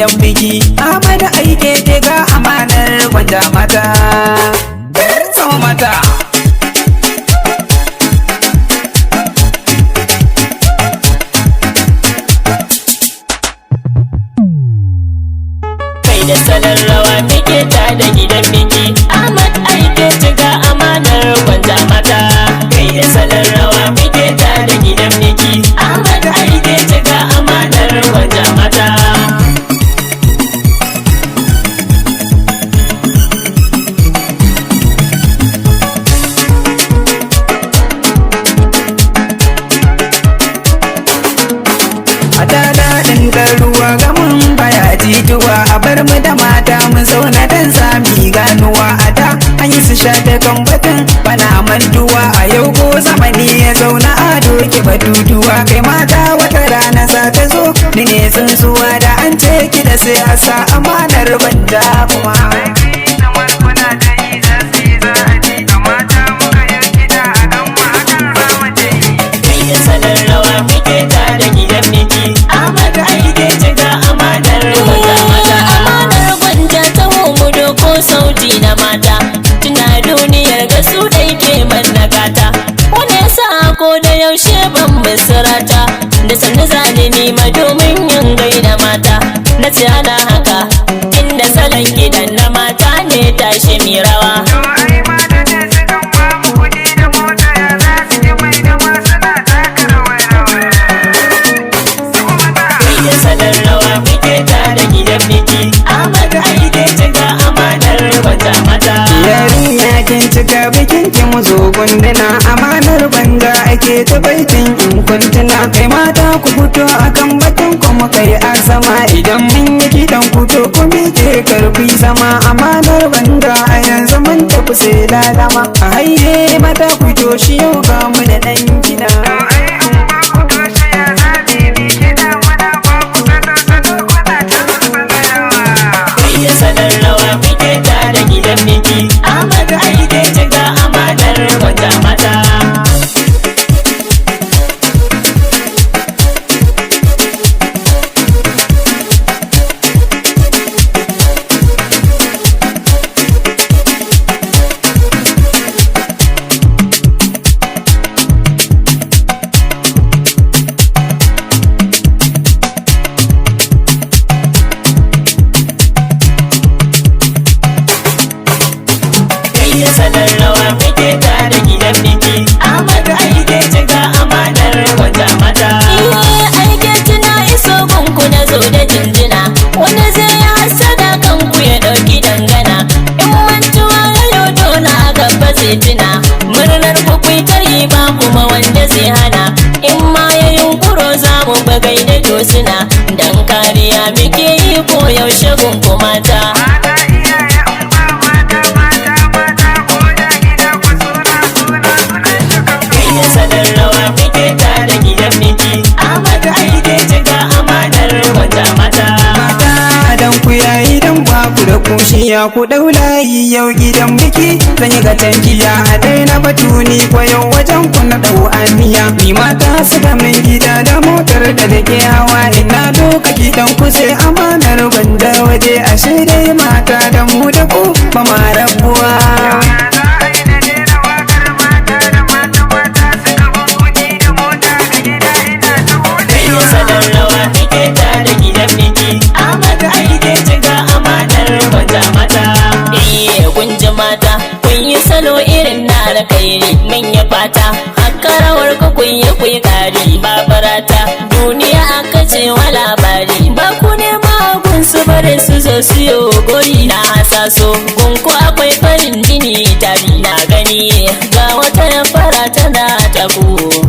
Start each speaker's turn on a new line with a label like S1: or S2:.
S1: gidan biki. Ahmadu aike ke ga amanar gwanja mata. Sama mata.
S2: Da salon rawa muke ta da gidan biki. Ahmad aike ci ga amanar gwanja mata. Kai da salon rawa muke ta da gidan biki. Ahmad aike ci ga amanar gwanja mata.
S1: A da daɗin ruwa gamin baya jituwa, a bar mu da mata mu zauna dan sami ganuwa. A da an yi su shafe kan batun bana mantuwa, a yau ko zamani ya zauna a doke batutuwa. Kai mata wata rana za ta zo ni ne tsuntsuwa, da an ce ki da sai a sa amanar banja kuma.
S2: Sauti na mata tuna duniyar ga su dai ke mannakata, wani yasa ko da yaushe ban misrata da sannu zane nima domin yin gaida mata. Na ce ana haka inda salon gidan na mata ne tashi mi rawa.
S1: Cika bikin ki mu zo gunduna, amanar banga ake ta baitin in kuntuna. Kai mata ku fito akan batun ku mu kai azama, idan mun yi kidan ku to ku miƙe karfi sama. Amanar banga a yanzu mun tafi sai lalama, a haye mata ku to shi yau ga mu da ɗan gida.
S2: Murnar kukwai ta yi ba kuma wanda zai hana, in ma ya yunkuro za mu bagai da dosina, dan kariya muke yi ko yaushe gunku mata.
S1: Da kushiya ku dau layi yau gidan biki, zan yi ga tankiya a daina batuni ko yau wajen ku na dau aniya. Ni mata su da min gida da motar da nake hawa, ina doka gidan ku sai amanar banda waje, ashe dai mata da mu da ku ba ma rabuwa.
S2: Mata kun yi salo irin na alkhairi, mun yi fata haka rawar ku kun yi kuyi kari ba barata. Duniya aka ce wa labari ba ku nema gun su bare su zo siyo goyi na hasaso, gunku akwai farin jini tari na gani ga wata fara tana tabo.